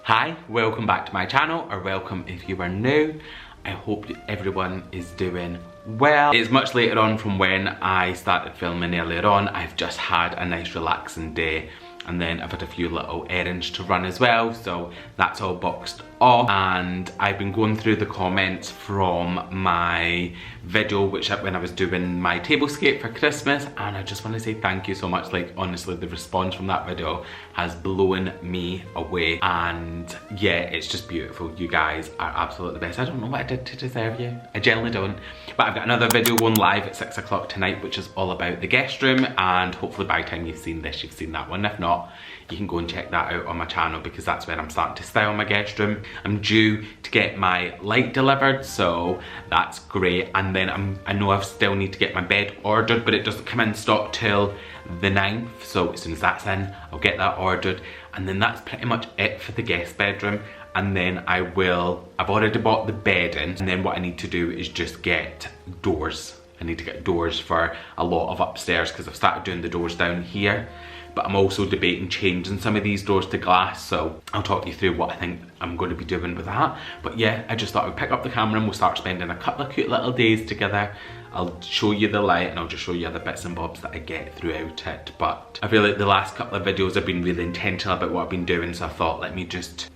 Hi, welcome back to my channel, or welcome if you are new. I hope that everyone is doing well. It's much later on from when I started filming earlier on. I've just had a nice relaxing day, and then I've had a few little errands to run as well, so that's all boxed off. And I've been going through the comments from my video when I was doing my tablescape for Christmas, and I just want to say thank you so much. Like, honestly, the response from that video has blown me away, and yeah, it's just beautiful. You guys are absolutely the best. I don't know what I did to deserve you. I generally don't, but I've got another video going live at 6 o'clock tonight, which is all about the guest room, and hopefully by the time you've seen this, you've seen that one. If not, you can go and check that out on my channel, because that's where I'm starting to style my guest room. I'm due to get my light delivered, so that's great. And then I know I still need to get my bed ordered, but it doesn't come in stock till the 9th, so as soon as that's in, I'll get that ordered. And then that's pretty much it for the guest bedroom. And then I've already bought the bed in, and then what I need to do is just get doors. I need to get doors for a lot of upstairs, because I've started doing the doors down here. But I'm also debating changing some of these doors to glass, so I'll talk you through what I think I'm going to be doing with that. But yeah, I just thought I would pick up the camera and we'll start spending a couple of cute little days together. I'll show you the light, and I'll just show you other bits and bobs that I get throughout it. But I feel like the last couple of videos have been really intentional about what I've been doing, so I thought let me just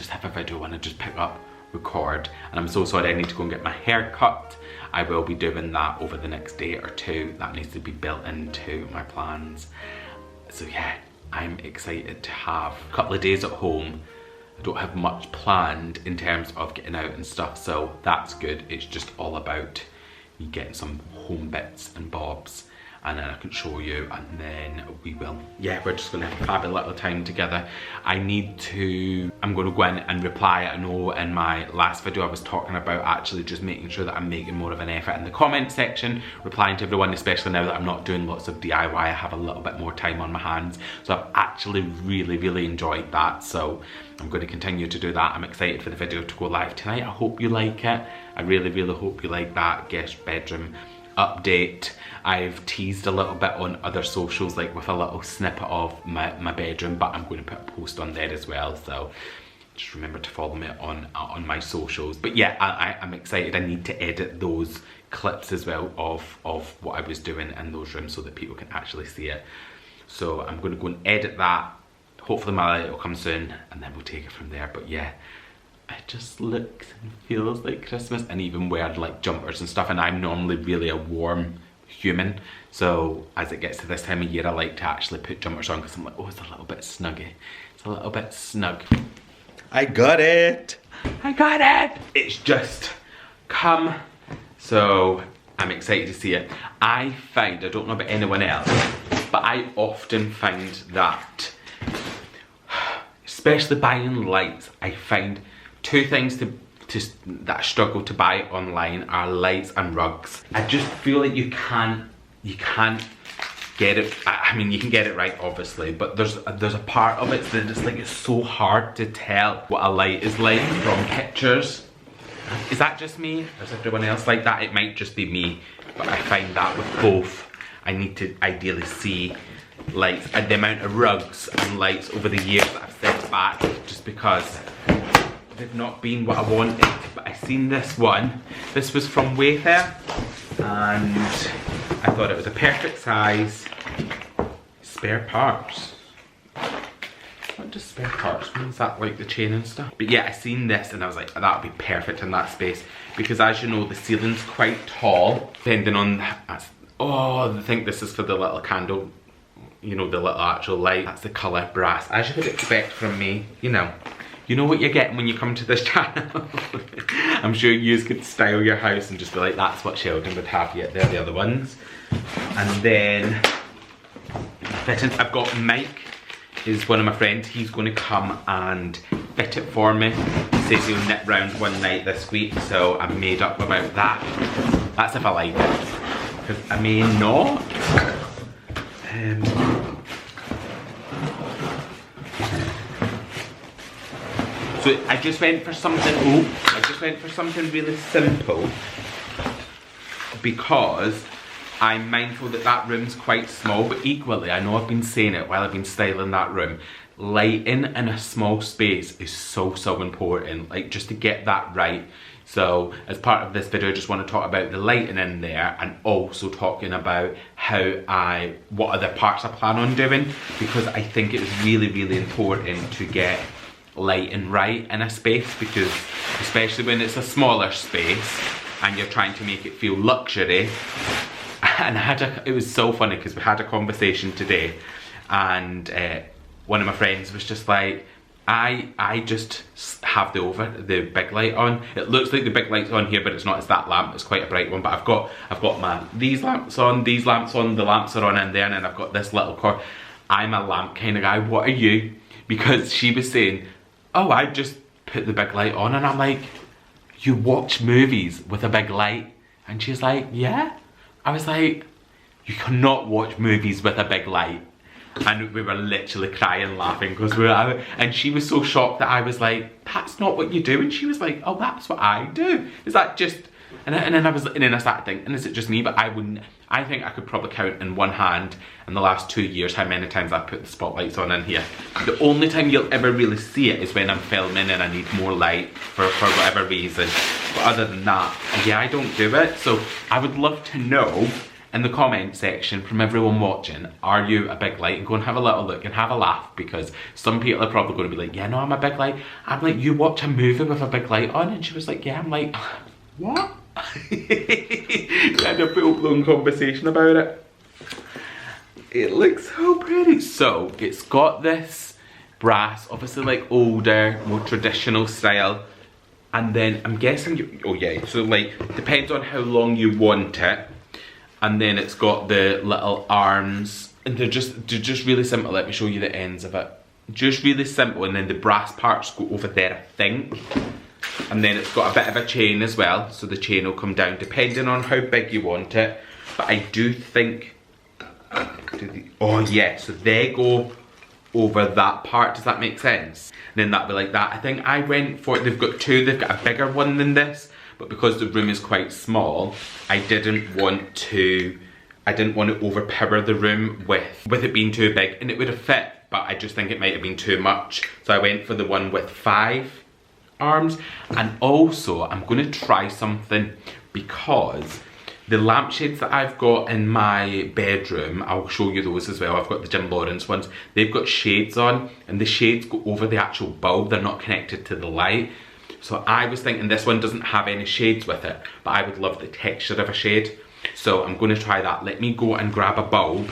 have a video and I just pick up, record. And I'm so sorry, I need to go and get my hair cut. I will be doing that over the next day or two. That needs to be built into my plans. So yeah, I'm excited to have a couple of days at home. I don't have much planned in terms of getting out and stuff, so that's good. It's just all about me getting some home bits and bobs, and then I can show you, and then we're just gonna have a little time together. I'm gonna go in and reply. I know in my last video I was talking about actually just making sure that I'm making more of an effort in the comment section, replying to everyone, especially now that I'm not doing lots of DIY. I have a little bit more time on my hands, so I've actually really enjoyed that, so I'm going to continue to do that. I'm excited for the video to go live tonight. I hope you like it. I really hope you like that guest bedroom update. I've teased a little bit on other socials, like with a little snippet of my bedroom, but I'm going to put a post on there as well, so just remember to follow me on my socials. But yeah, I'm excited. I need to edit those clips as well of what I was doing in those rooms so that people can actually see it. So I'm going to go and edit that. Hopefully my light will come soon, and then we'll take it from there. But yeah, it just looks and feels like Christmas, and even wearing like jumpers and stuff, and I'm normally really a warm human, so as it gets to this time of year I like to actually put jumpers on, because I'm like, oh, it's a little bit snuggy. It's a little bit snug. I got it! I got it! It's just come, so I'm excited to see it. I don't know about anyone else, but I often find that, especially buying lights, I find two things that I struggle to buy online are lights and rugs. I just feel like you can't get it. I mean, you can get it right, obviously, but there's a part of it that it's so hard to tell what a light is like from pictures. Is that just me? Or is everyone else like that? It might just be me, but I find that with both, I need to ideally see lights, and the amount of rugs and lights over the years that I've sent back just because they've not been what I wanted. But I seen this one. This was from Wayfair, and I thought it was a perfect size. Spare parts. What does spare parts mean? Is that like the chain and stuff? But yeah, I seen this and I was like, that would be perfect in that space, because as you know, the ceiling's quite tall. Depending on I think this is for the little candle, you know, the little actual light. That's the colour brass, as you would expect from me. You know what you're getting when you come to this channel. I'm sure you could style your house and just be like, that's what Sheldon would have. Yet they're the other ones. And then fittings. I've got Mike, is one of my friends. He's going to come and fit it for me. He says he'll nip round one night this week, so I'm made up about that. That's if I like it, because I may not. So I just went for something really simple, because I'm mindful that that room's quite small, but equally I know I've been saying it while I've been styling that room, lighting in a small space is so important, like just to get that right. So as part of this video I just want to talk about the lighting in there, and also talking about what other parts I plan on doing, because I think it's really important to get lighting right in a space, because especially when it's a smaller space and you're trying to make it feel luxury. And it was so funny because we had a conversation today, and one of my friends was just like, I just have the big light on. It looks like the big light's on here, but it's not. It's that lamp. It's quite a bright one. But I've got these lamps on, the lamps are on in there, and then I've got this little cord. I'm a lamp kind of guy. What are you? Because she was saying, oh, I just put the big light on, and I'm like, you watch movies with a big light? And she's like, yeah. I was like, you cannot watch movies with a big light. And we were literally crying laughing because and she was so shocked that I was like, that's not what you do. And she was like, oh, that's what I do. Is that just, and then I started thinking, is it just me? But I think I could probably count in one hand in the last 2 years how many times I've put the spotlights on in here. The only time you'll ever really see it is when I'm filming and I need more light for whatever reason. But other than that, yeah, I don't do it. So I would love to know in the comment section from everyone watching, are you a big light? And go and have a little look and have a laugh, because some people are probably going to be like, yeah, no, I'm a big light. I'm like, you watch a movie with a big light on? And she was like, yeah. I'm like, what? We had a full-blown conversation about it. It looks so pretty. So it's got this brass, obviously like older, more traditional style. And then I'm guessing, oh yeah, so like depends on how long you want it. And then it's got the little arms, and they're just really simple. Let me show you the ends of it. Just really simple, and then the brass parts go over there, I think. And then it's got a bit of a chain as well, so the chain will come down depending on how big you want it. But I do think, oh yeah, so they go over that part. Does that make sense? And then that'll be like that. I think I went for, they've got two, they've got a bigger one than this. But because the room is quite small, I didn't want to overpower the room with it being too big, and it would have fit, but I just think it might have been too much. So I went for the one with 5 arms. And also I'm going to try something, because the lampshades that I've got in my bedroom, I'll show you those as well. I've got the Jim Lawrence ones. They've got shades on, and the shades go over the actual bulb. They're not connected to the light. So I was thinking this one doesn't have any shades with it, but I would love the texture of a shade. So I'm going to try that. Let me go and grab a bulb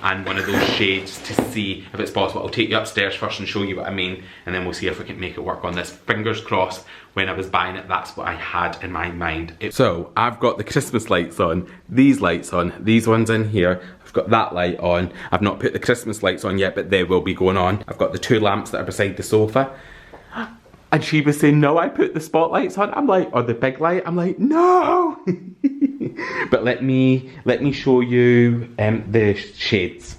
and one of those shades to see if it's possible. I'll take you upstairs first and show you what I mean, and then we'll see if we can make it work on this. Fingers crossed, when I was buying it, that's what I had in my mind. So I've got the Christmas lights on, these lights on, these ones in here. I've got that light on. I've not put the Christmas lights on yet, but they will be going on. I've got the 2 lamps that are beside the sofa. And she was saying, no, I put the spotlights on. I'm like, or the big light. I'm like, no. But let me show you the shades.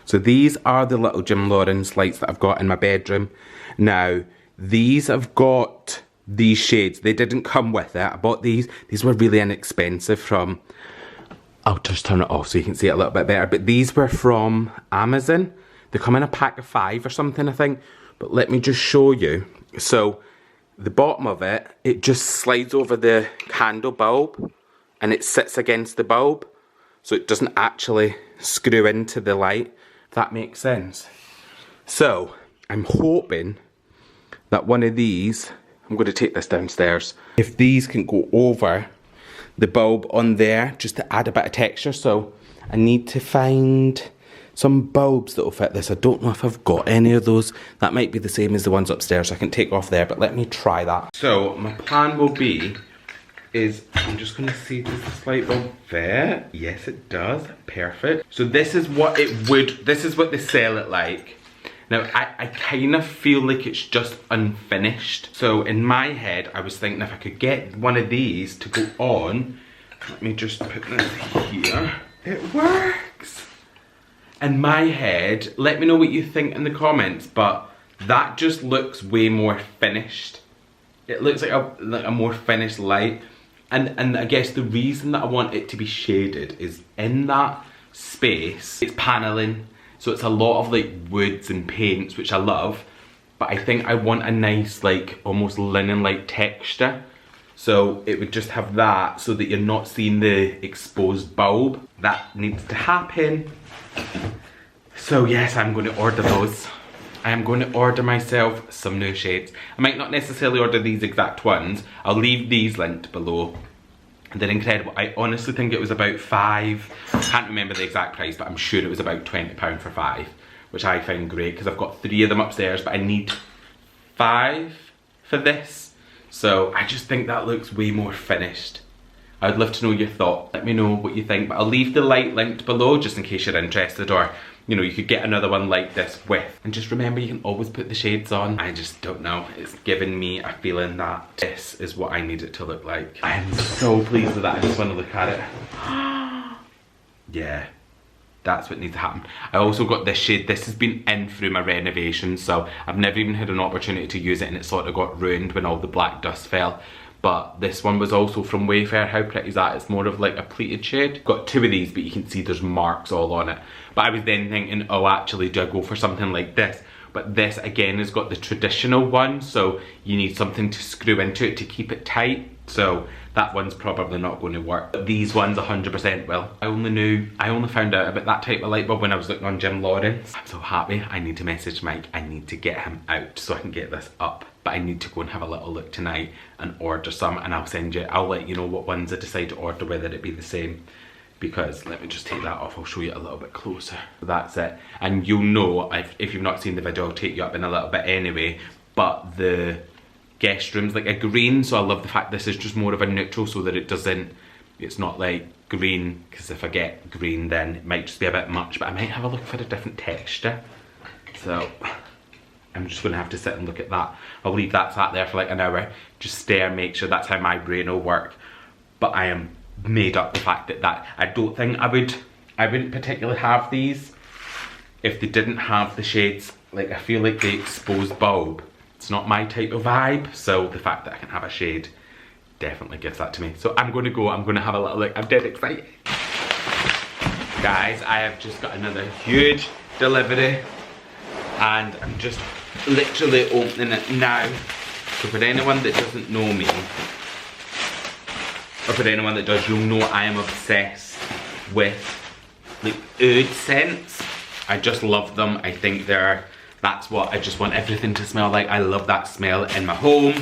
So these are the little Jim Lawrence lights that I've got in my bedroom. Now, these have got these shades. They didn't come with it. I bought these. These were really inexpensive from, I'll just turn it off so you can see it a little bit better. But these were from Amazon. They come in a pack of 5 or something, I think. But let me just show you. So the bottom of it, it just slides over the candle bulb and it sits against the bulb, so it doesn't actually screw into the light, if that makes sense. So I'm hoping that one of these, I'm going to take this downstairs, if these can go over the bulb on there just to add a bit of texture. So I need to find some bulbs that will fit this. I don't know if I've got any of those. That might be the same as the ones upstairs. I can take off there, but let me try that. So my plan will be, I'm just gonna see, does this light bulb fit? Yes, it does. Perfect. So this is what they sell it like. Now, I kind of feel like it's just unfinished. So in my head, I was thinking if I could get one of these to go on, let me just put this here. It works. In my head, let me know what you think in the comments, but that just looks way more finished. It looks like a more finished light. And I guess the reason that I want it to be shaded is in that space, it's paneling. So it's a lot of like woods and paints, which I love. But I think I want a nice like almost linen-like texture. So it would just have that so that you're not seeing the exposed bulb. That needs to happen. So yes, I'm going to order those. I am going to order myself some new shades. I might not necessarily order these exact ones. I'll leave these linked below. They're incredible. I honestly think it was about £5. I can't remember the exact price, but I'm sure it was about £20 for 5. Which I find great because I've got 3 of them upstairs, but I need 5 for this. So I just think that looks way more finished. I'd love to know your thoughts. Let me know what you think, but I'll leave the light linked below just in case you're interested, or you know, you could get another one like this with. And just remember, you can always put the shades on. I just don't know, it's giving me a feeling that this is what I need it to look like. I am so pleased with that, I just want to look at it. Yeah. That's what needs to happen. I also got this shade. This has been in through my renovation, so I've never even had an opportunity to use it, and it sort of got ruined when all the black dust fell. But this one was also from Wayfair. How pretty is that? It's more of like a pleated shade. Got 2 of these, but you can see there's marks all on it. But I was then thinking, oh, actually, do I go for something like this? But this, again, has got the traditional one, so you need something to screw into it to keep it tight. So that one's probably not going to work. But these ones 100% will. I only found out about that type of light bulb when I was looking on Jim Lawrence. I'm so happy. I need to message Mike. I need to get him out so I can get this up. But I need to go and have a little look tonight and order some, and I'll let you know what ones I decide to order, whether it be the same. Because let me just take that off, I'll show you a little bit closer. That's it. And you'll know, if you've not seen the video, I'll take you up in a little bit anyway. But the guest room's like a green, so I love the fact this is just more of a neutral, so that it's not like green, because if I get green then it might just be a bit much, but I might have a look for a different texture. So I'm just gonna have to sit and look at that. I'll leave that sat there for like an hour, just stare, make sure that's how my brain will work. But I am made up the fact that I don't think I wouldn't particularly have these if they didn't have the shades. Like, I feel like the exposed bulb, it's not my type of vibe, so the fact that I can have a shade definitely gives that to me. So I'm gonna have a little look. I'm dead excited. Guys, I have just got another huge delivery, and I'm just literally opening it now. So for anyone that doesn't know me, or for anyone that does, you'll know I am obsessed with like oud scents. I just love them. I think that's what I just want everything to smell like. I love that smell in my home.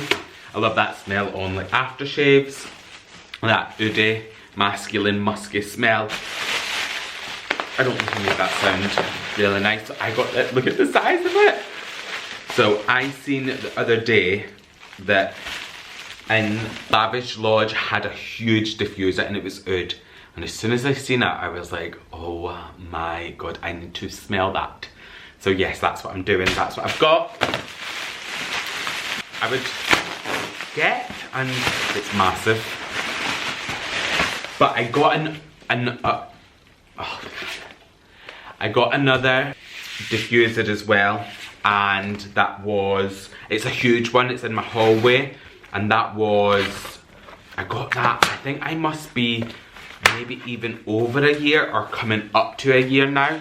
I love that smell on like aftershaves. That oudy, masculine, musky smell. I don't think I made that sound really nice. I got it, look at the size of it. So I seen the other day that in Lavish Lodge had a huge diffuser and it was oud. And as soon as I seen it, I was like, oh my god, I need to smell that. So yes, that's what I'm doing, that's what I've got. I would get, and it's massive, but I got I got another diffuser as well, and it's a huge one, it's in my hallway, and I got that, I think I must be maybe even over a year or coming up to a year now.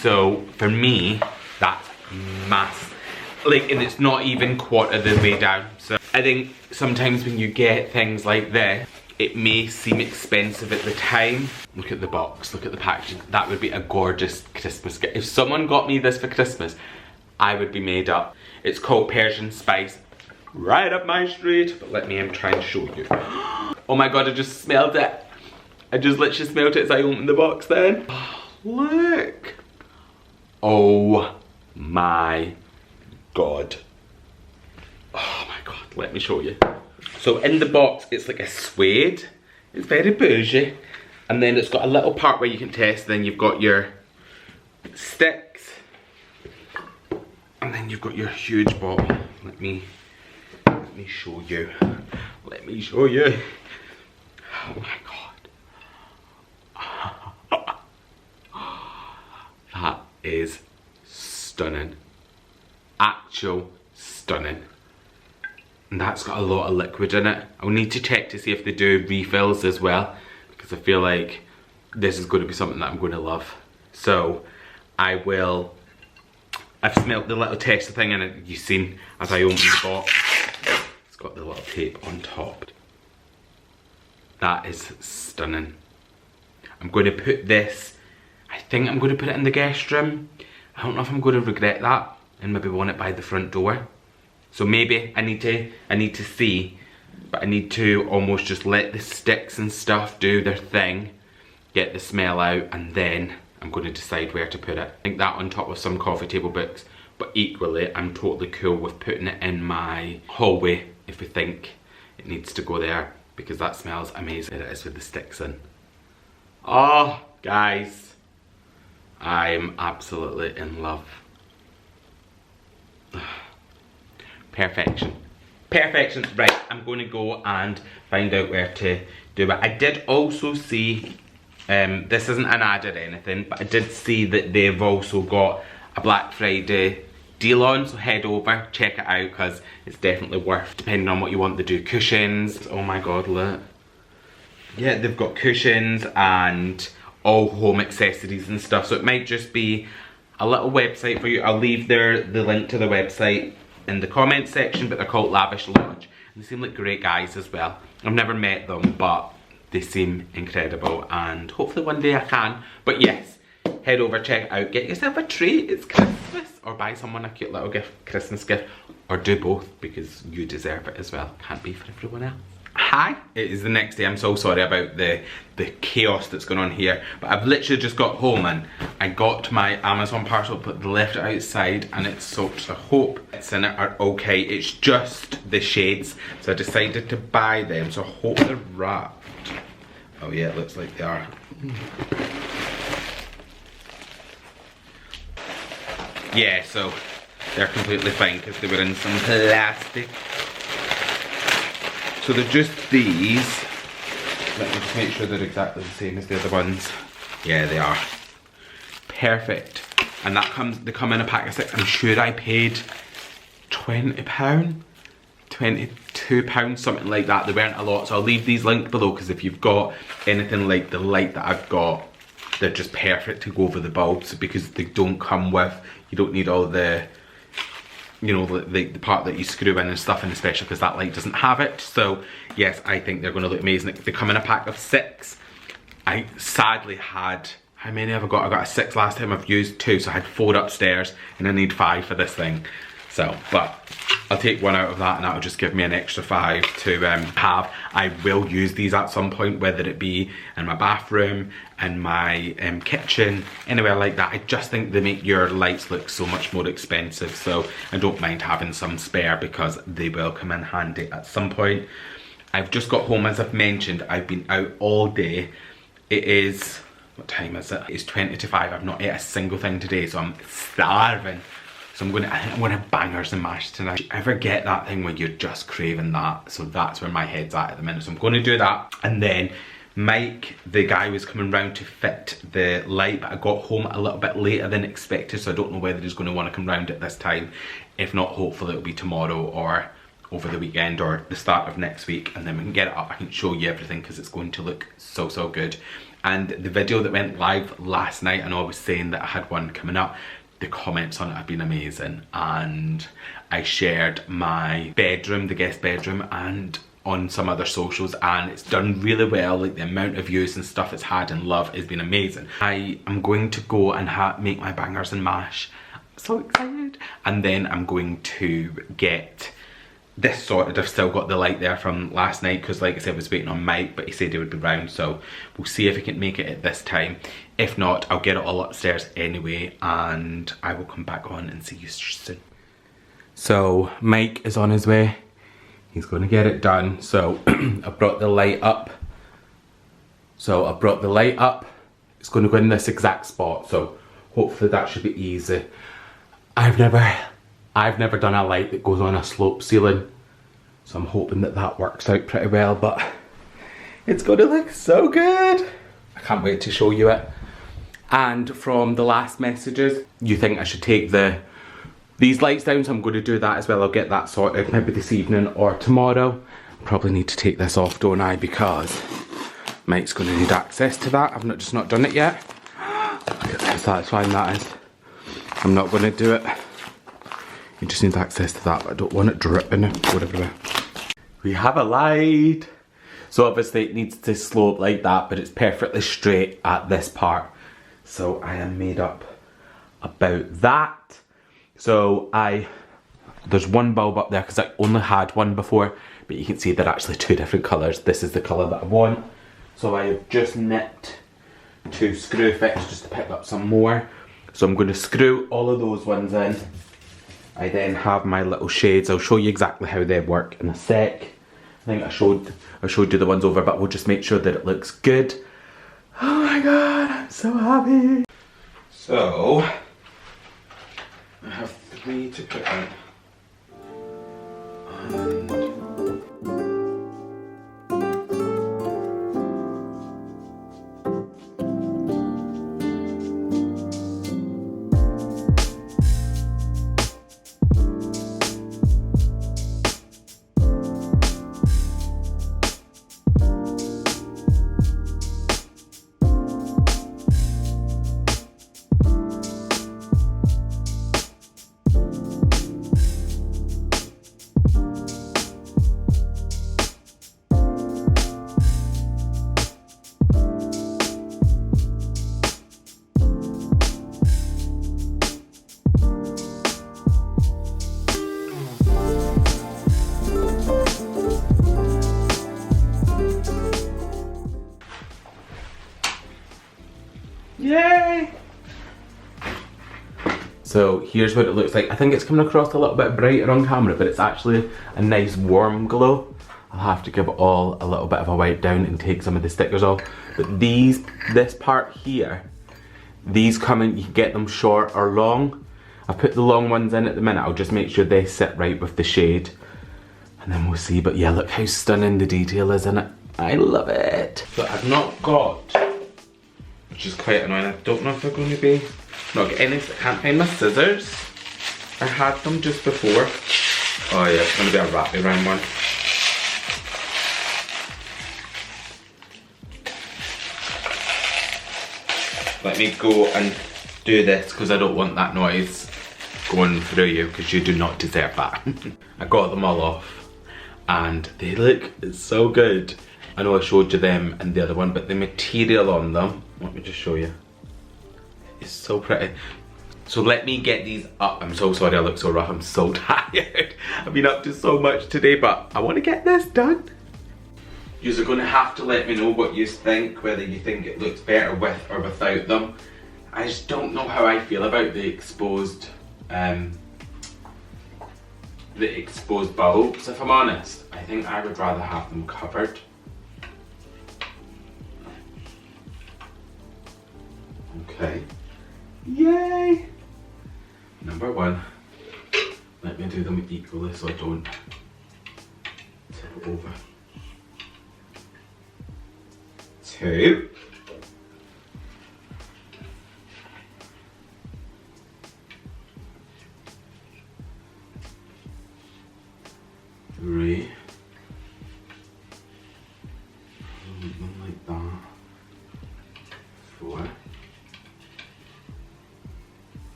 So for me, that's massive. Like, and it's not even quarter the way down. So I think sometimes when you get things like this, it may seem expensive at the time. Look at the box, look at the packaging. That would be a gorgeous Christmas gift. If someone got me this for Christmas, I would be made up. It's called Persian Spice. Right up my street. But let me try and show you. Oh my god, I just smelled it. I just literally smelled it as I opened the box then. Oh, look. Oh my god. Oh my god, let me show you. So in the box, it's like a suede. It's very bougie. And then it's got a little part where you can test. Then you've got your sticks. And then you've got your huge bottle. Let me show you. Let me show you. Oh my god. That is stunning. Actual stunning. And that's got a lot of liquid in it. I'll need to check to see if they do refills as well, because I feel like this is going to be something that I'm going to love. So I've smelt the little tester thing in it. You've seen as I opened the box, it's got the little tape on top. That is stunning. I'm going to put this, I think I'm going to put it in the guest room. I don't know if I'm going to regret that and maybe want it by the front door. So maybe I need to see, but I need to almost just let the sticks and stuff do their thing, get the smell out, and then I'm going to decide where to put it. I think that on top of some coffee table books, but equally I'm totally cool with putting it in my hallway if we think it needs to go there, because that smells amazing. It is with the sticks in. Oh, guys, I'm absolutely in love. Perfection. Perfection. Right, I'm going to go and find out where to do it. I did also see, this isn't an ad or anything, but I did see that they've also got a Black Friday deal on, so head over, check it out, because it's definitely worth, depending on what you want to do. Cushions, oh my god, look. Yeah, they've got cushions and all home accessories and stuff, so it might just be a little website for you. I'll leave the link to the website in the comments section, but they're called Lavish Lodge. And they seem like great guys as well. I've never met them, but they seem incredible, and hopefully one day I can. But yes, head over, check it out, get yourself a treat, it's Christmas, or buy someone a cute little gift, Christmas gift, or do both, because you deserve it as well. Can't be for everyone else. Hi, it is the next day. I'm so sorry about the chaos that's going on here, but I've literally just got home and I got my Amazon parcel, but they left it outside and it's soaked, so I hope it's in it are okay. It's just the shades, so I decided to buy them, so I hope they're wrapped. Oh yeah, it looks like they are. Yeah, so they're completely fine because they were in some plastic. So they're just these. Let me just make sure they're exactly the same as the other ones. Yeah, they are. Perfect. And they come in a pack of 6. I'm sure I paid £20, £22, something like that. They weren't a lot, so I'll leave these linked below, because if you've got anything like the light that I've got, they're just perfect to go over the bulbs, because they don't come with, you don't need all the, you know, the part that you screw in and stuff, and especially because that light doesn't have it. So yes, I think they're going to look amazing. They come in a pack of 6. I sadly had, how many have I got? I got a 6 last time. I've used 2, so I had 4 upstairs and I need 5 for this thing. So, but I'll take 1 out of that and that'll just give me an extra 5 to have. I will use these at some point, whether it be in my bathroom, in my kitchen, anywhere like that. I just think they make your lights look so much more expensive, so I don't mind having some spare, because they will come in handy at some point. I've just got home, as I've mentioned. I've been out all day. It is, what time is it? It's 20 to 5. I've not ate a single thing today, so I'm starving. So I think I'm gonna bangers and mash tonight. Do you ever get that thing where you're just craving that? So that's where my head's at the minute. So I'm gonna do that. And then Mike, the guy, was coming round to fit the light, but I got home a little bit later than expected, so I don't know whether he's gonna wanna come round at this time. If not, hopefully it'll be tomorrow or over the weekend or the start of next week, and then we can get it up. I can show you everything, because it's going to look so, so good. And the video that went live last night, I know I was saying that I had one coming up, the comments on it have been amazing, and I shared my bedroom, the guest bedroom, and on some other socials, and it's done really well. Like, the amount of views and stuff it's had and love has been amazing. I am going to go and make my bangers and mash. I'm so excited. And then I'm going to get this sorted. I've still got the light there from last night, because like I said, I was waiting on Mike, but he said he would be round, so we'll see if he can make it at this time. If not, I'll get it all upstairs anyway, and I will come back on and see you soon. So Mike is on his way. He's going to get it done. So I brought the light up. It's going to go in this exact spot, so hopefully that should be easy. I've never done a light that goes on a slope ceiling, so I'm hoping that that works out pretty well, but it's going to look so good. I can't wait to show you it. And from the last messages, you think I should take these lights down, so I'm going to do that as well. I'll get that sorted maybe this evening or tomorrow. Probably need to take this off, don't I, because Mike's going to need access to that. I've just not done it yet. Look at how satisfying that is. I'm not going to do it. You just need access to that, but I don't want it dripping everywhere. We have a light. So obviously it needs to slope like that, but it's perfectly straight at this part. So I am made up about that. So there's one bulb up there because I only had one before, but you can see they're actually two different colours. This is the colour that I want. So I have just nipped to screw fixtures to pick up some more. So I'm going to screw all of those ones in. I then have my little shades. I'll show you exactly how they work in a sec. I think I showed you the ones over, but we'll just make sure that it looks good. Oh my god, I'm so happy. So I have 3 to put in. And yay! So here's what it looks like. I think it's coming across a little bit brighter on camera, but it's actually a nice warm glow. I'll have to give it all a little bit of a wipe down and take some of the stickers off. But this part here, these come in, you can get them short or long. I've put the long ones in at the minute. I'll just make sure they sit right with the shade. And then we'll see. But yeah, look how stunning the detail is in it. I love it. But I've not got, which is quite annoying. I don't know if they're going to be, not get any, I can't find my scissors. I had them just before. Oh yeah, it's going to be a wrappy round one. Let me go and do this because I don't want that noise going through you because you do not deserve that. I got them all off and they look so good. I know I showed you them and the other one, but the material on them, let me just show you. It's so pretty. So let me get these up. I'm so sorry I look so rough, I'm so tired. I've been up to so much today, but I want to get this done. You're going to have to let me know what you think, whether you think it looks better with or without them. I just don't know how I feel about the exposed bulbs, if I'm honest. I think I would rather have them covered. Okay. Yay! Number one. Let me do them equally so I don't tip it over. 2. 3. Something like that. 4.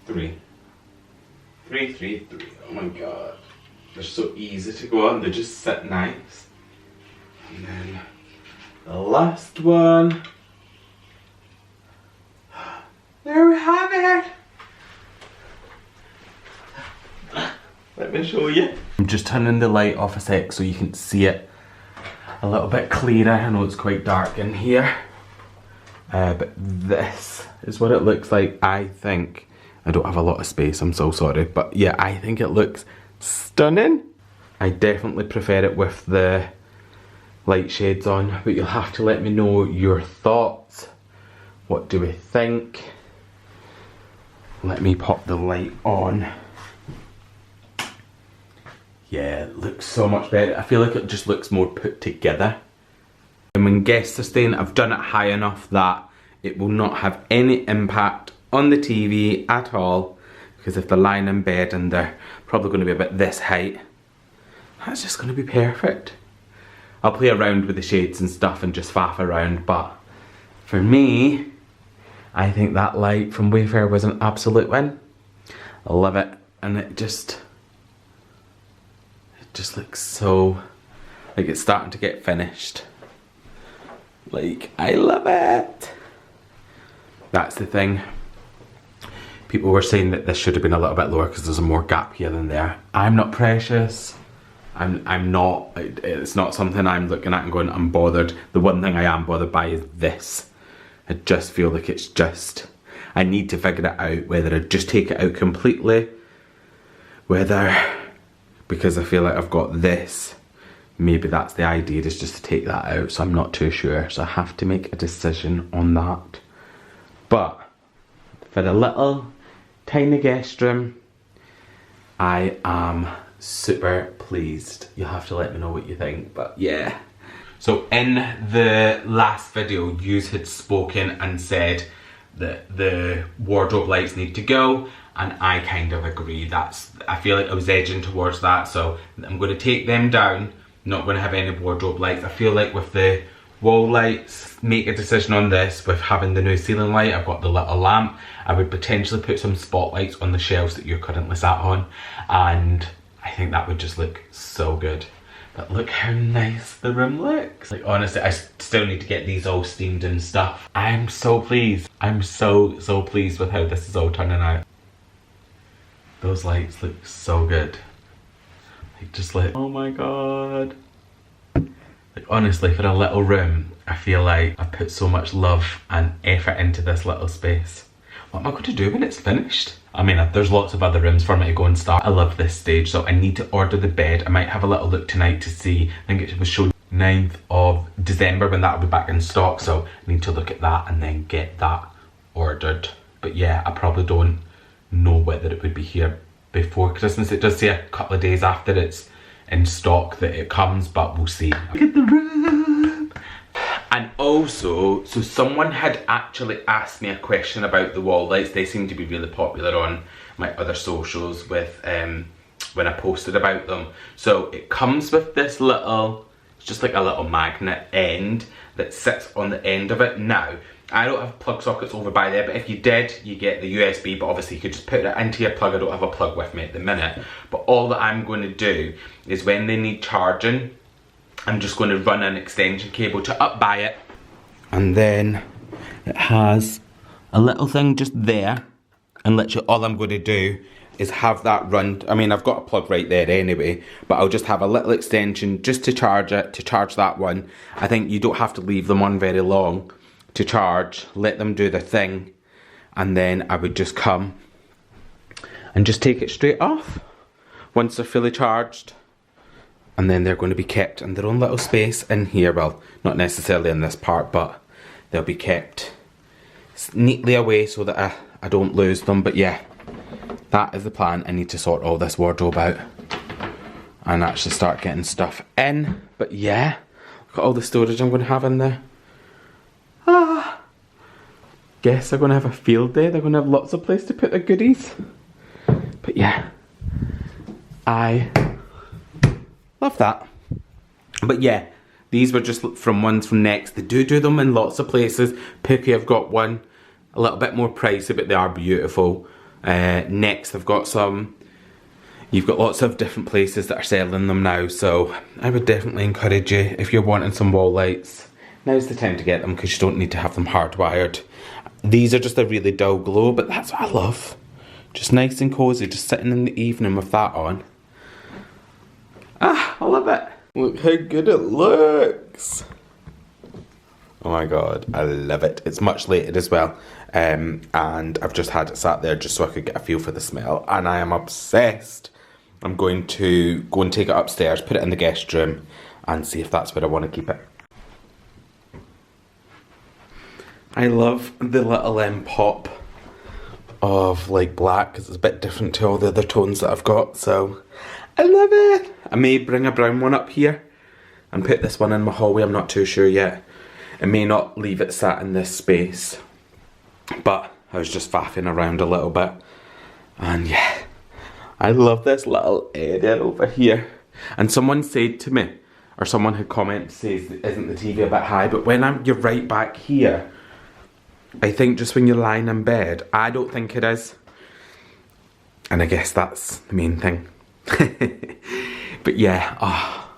3. 3, 3, 3. Oh my god. They're so easy to go on, they just sit nice. And then the last one. There we have it! Let me show you. I'm just turning the light off a sec so you can see it a little bit clearer. I know it's quite dark in here. But this is what it looks like. I think, I don't have a lot of space, I'm so sorry. But yeah, I think it looks stunning. I definitely prefer it with the light shades on, but you'll have to let me know your thoughts. What do we think? Let me pop the light on. Yeah, it looks so much better. I feel like it just looks more put together. And when guests are staying, I've done it high enough that it will not have any impact on the TV at all, because if they're lying in bed and they're probably going to be about this height, that's just going to be perfect. I'll play around with the shades and stuff and just faff around, but for me, I think that light from Wayfair was an absolute win. I love it, and it just looks so, like it's starting to get finished. Like, I love it. That's the thing. People were saying that this should have been a little bit lower because there's a more gap here than there. I'm not precious. I'm not, it's not something I'm looking at and going, I'm bothered. The one thing I am bothered by is this. I just feel like it's just, I need to figure it out, whether I just take it out completely, whether, because I feel like I've got this, maybe that's the idea, is just to take that out, so I'm not too sure. So I have to make a decision on that. But for the little tiny guest room, I am super pleased. You'll have to let me know what you think, but yeah. So in the last video, you had spoken and said that the wardrobe lights need to go, and I kind of agree. I feel like I was edging towards that, so I'm going to take them down. Not going to have any wardrobe lights. I feel like with the wall lights, make a decision on this. With having the new ceiling light, I've got the little lamp. I would potentially put some spotlights on the shelves that you're currently sat on, and I think that would just look so good. But look how nice the room looks. Like, honestly, I still need to get these all steamed and stuff. I'm so pleased. I'm so pleased with how this is all turning out. Those lights look so good. Like, just like, oh my god. Like, honestly, for a little room, I feel like I've put so much love and effort into this little space. What am I going to do when it's finished? I mean, there's lots of other rooms for me to go and start. I love this stage, so I need to order the bed. I might have a little look tonight to see. I think it was shown 9th of December when that will be back in stock, so I need to look at that and then get that ordered. But yeah, I probably don't know whether it would be here before Christmas. It does say a couple of days after it's in stock that it comes, but we'll see. Look at the room! And also, so someone had actually asked me a question about the wall lights. They seem to be really popular on my other socials with when I posted about them. So it comes with this little, it's just like a little magnet end that sits on the end of it. Now, I don't have plug sockets over by there, but if you did, you get the USB, but obviously you could just put it into your plug. I don't have a plug with me at the minute. But all that I'm going to do is when they need charging, I'm just going to run an extension cable to up by it. And then it has a little thing just there. And literally all I'm going to do is have that run. I mean, I've got a plug right there anyway, but I'll just have a little extension just to charge it, to charge that one. I think you don't have to leave them on very long to charge. Let them do their thing. And then I would just come and just take it straight off once they're fully charged. And then they're going to be kept in their own little space in here. Well, not necessarily in this part, but they'll be kept neatly away so that I don't lose them. But yeah, that is the plan. I need to sort all this wardrobe out and actually start getting stuff in. But yeah, look at all the storage I'm going to have in there. Guess they're going to have a field day. They're going to have lots of place to put their goodies. But yeah, I love that. But yeah, these were just from ones from Next. They do them in lots of places. Pookie, I've got one a little bit more pricey, but they are beautiful. Next, I've got some. You've got lots of different places that are selling them now, so I would definitely encourage you, if you're wanting some wall lights, now's the time to get them, because you don't need to have them hardwired. These are just a really dull glow, but that's what I love. Just nice and cozy, just sitting in the evening with that on. I love it. Look how good it looks. Oh my god, I love it. It's much later as well. And I've just had it sat there just so I could get a feel for the smell. And I am obsessed. I'm going to go and take it upstairs, put it in the guest room, and see if that's where I want to keep it. I love the little pop of like black, because it's a bit different to all the other tones that I've got, so I love it. I may bring a brown one up here and put this one in my hallway, I'm not too sure yet. I may not leave it sat in this space, but I was just faffing around a little bit. And yeah, I love this little area over here. And someone said to me, or someone had commented says, isn't the TV a bit high? But when you're right back here, I think just when you're lying in bed, I don't think it is. And I guess that's the main thing. But yeah, oh,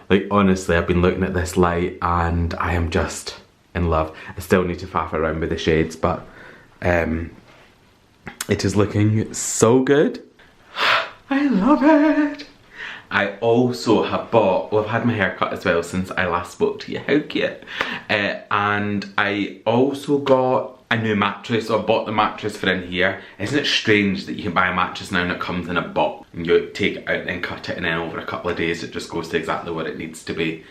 like honestly, I've been looking at this light and I am just in love. I still need to faff around with the shades, but it is looking so good. I love it. I also have bought, well, I've had my hair cut as well since I last spoke to you. How cute. And I also got a new mattress. So I bought the mattress for in here. Isn't it strange that you can buy a mattress now and it comes in a box and you take it out and cut it, and then over a couple of days it just goes to exactly what it needs to be.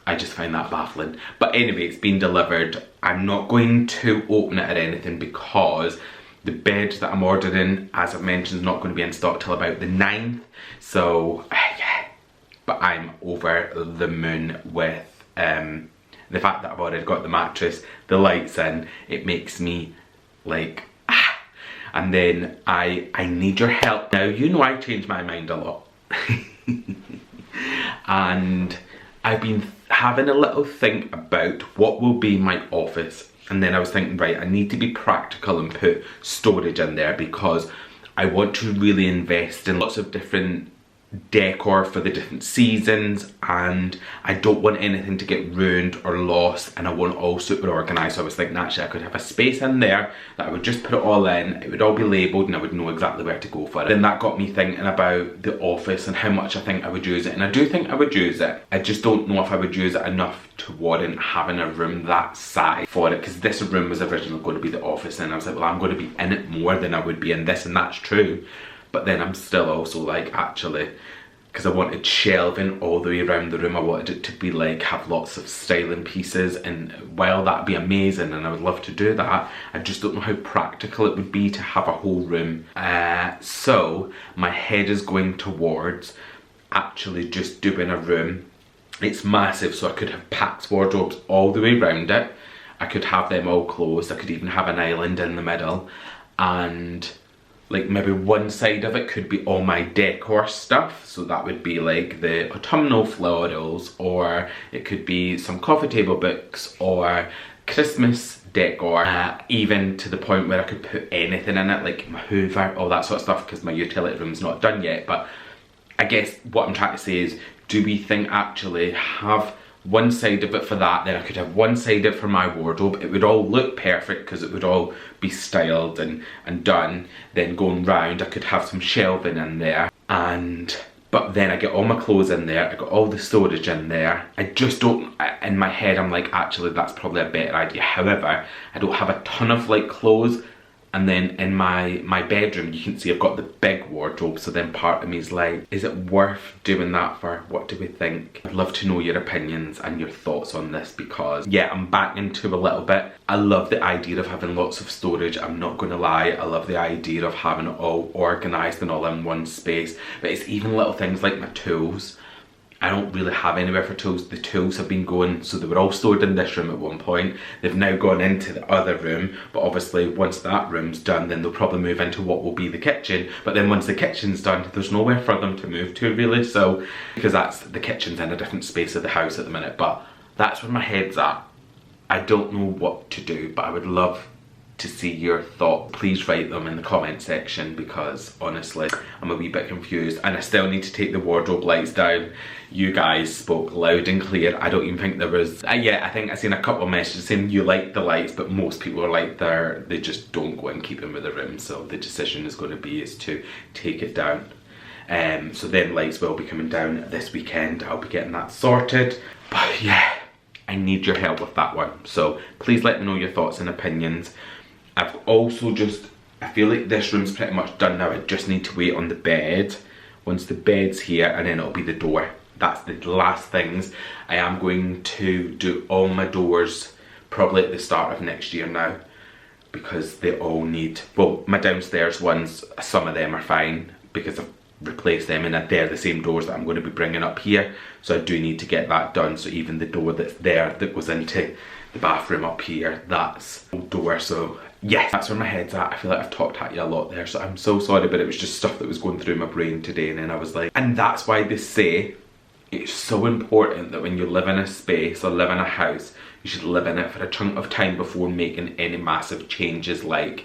I just find that baffling. But anyway, it's been delivered. I'm not going to open it or anything because the bed that I'm ordering, as I've mentioned, is not going to be in stock till about the 9th. So yeah, but I'm over the moon with the fact that I've already got the mattress, the lights in. It makes me like ah. And then I need your help. Now, you know I change my mind a lot. And I've been having a little think about what will be my office. And then I was thinking, right, I need to be practical and put storage in there because I want to really invest in lots of different decor for the different seasons, and I don't want anything to get ruined or lost, and I want it all super organised. So I was thinking actually I could have a space in there that I would just put it all in, it would all be labelled and I would know exactly where to go for it. Then that got me thinking about the office and how much I think I would use it, and I do think I would use it. I just don't know if I would use it enough to warrant having a room that size for it, because this room was originally going to be the office, and I was like, well, I'm going to be in it more than I would be in this, and that's true. But then I'm still also like, actually, because I wanted shelving all the way around the room, I wanted it to be like, have lots of styling pieces, and while that'd be amazing and I would love to do that, I just don't know how practical it would be to have a whole room. So my head is going towards actually just doing a room. It's massive, so I could have packed wardrobes all the way around it. I could have them all closed. I could even have an island in the middle, and like maybe one side of it could be all my decor stuff. So that would be like the autumnal florals, or it could be some coffee table books or Christmas decor, even to the point where I could put anything in it, like my Hoover, all that sort of stuff, because my utility room's not done yet. But I guess what I'm trying to say is, do we think actually have one side of it for that, then I could have one side of it for my wardrobe. It would all look perfect because it would all be styled and done. Then going round, I could have some shelving in there, but then I get all my clothes in there, I got all the storage in there. I just don't, in my head I'm like, actually that's probably a better idea. However, I don't have a ton of like clothes. And then in my bedroom, you can see I've got the big wardrobe, so then part of me is like, is it worth doing that for? What do we think? I'd love to know your opinions and your thoughts on this, because yeah, I'm back into a little bit. I love the idea of having lots of storage, I'm not gonna lie. I love the idea of having it all organised and all in one space. But it's even little things like my tools. I don't really have anywhere for tools. The tools have been going, so they were all stored in this room at one point. They've now gone into the other room, but obviously once that room's done, then they'll probably move into what will be the kitchen. But then once the kitchen's done, there's nowhere for them to move to really. So, because the kitchen's in a different space of the house at the minute, but that's where my head's at. I don't know what to do, but I would love to see your thought. Please write them in the comment section, because honestly I'm a wee bit confused, and I still need to take the wardrobe lights down. You guys spoke loud and clear. I don't even think there was yeah, I think I seen a couple of messages saying you like the lights, but most people are like they just don't go and keep them with the room. So the decision is going to be to take it down. So then lights will be coming down this weekend. I'll be getting that sorted. But yeah, I need your help with that one. So please let me know your thoughts and opinions. I've also I feel like this room's pretty much done now. I just need to wait on the bed. Once the bed's here, and then it'll be the door. That's the last things. I am going to do all my doors probably at the start of next year now, because they all need, well, my downstairs ones, some of them are fine because I've replaced them, and they're the same doors that I'm going to be bringing up here. So I do need to get that done. So even the door that's there that goes into the bathroom up here, that's the door. So yes, that's where my head's at. I feel like I've talked at you a lot there, so I'm so sorry, but it was just stuff that was going through my brain today, and then I was like, and that's why they say it's so important that when you live in a space or live in a house, you should live in it for a chunk of time before making any massive changes, like,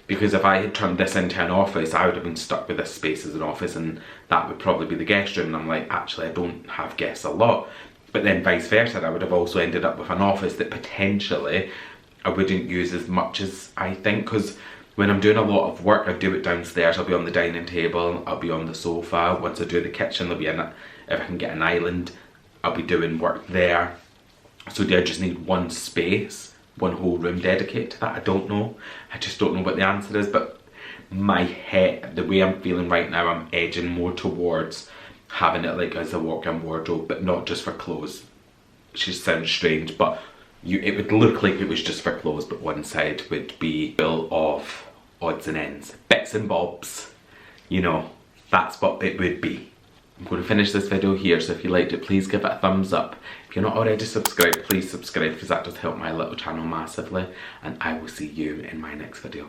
because if I had turned this into an office, I would have been stuck with this space as an office, and that would probably be the guest room, and I'm like, actually I don't have guests a lot. But then vice versa, I would have also ended up with an office that potentially I wouldn't use as much as I think, because when I'm doing a lot of work, I do it downstairs. I'll be on the dining table, I'll be on the sofa. Once I do the kitchen, there'll be if I can get an island, I'll be doing work there. So do I just need one space, one whole room dedicated to that? I don't know. I just don't know what the answer is, but my head, the way I'm feeling right now, I'm edging more towards having it like as a walk-in wardrobe, but not just for clothes. It just sounds strange, but it would look like it was just for clothes, but one side would be full of odds and ends, bits and bobs, you know, that's what it would be. I'm going to finish this video here, so if you liked it, please give it a thumbs up. If you're not already subscribed, please subscribe, because that does help my little channel massively, and I will see you in my next video.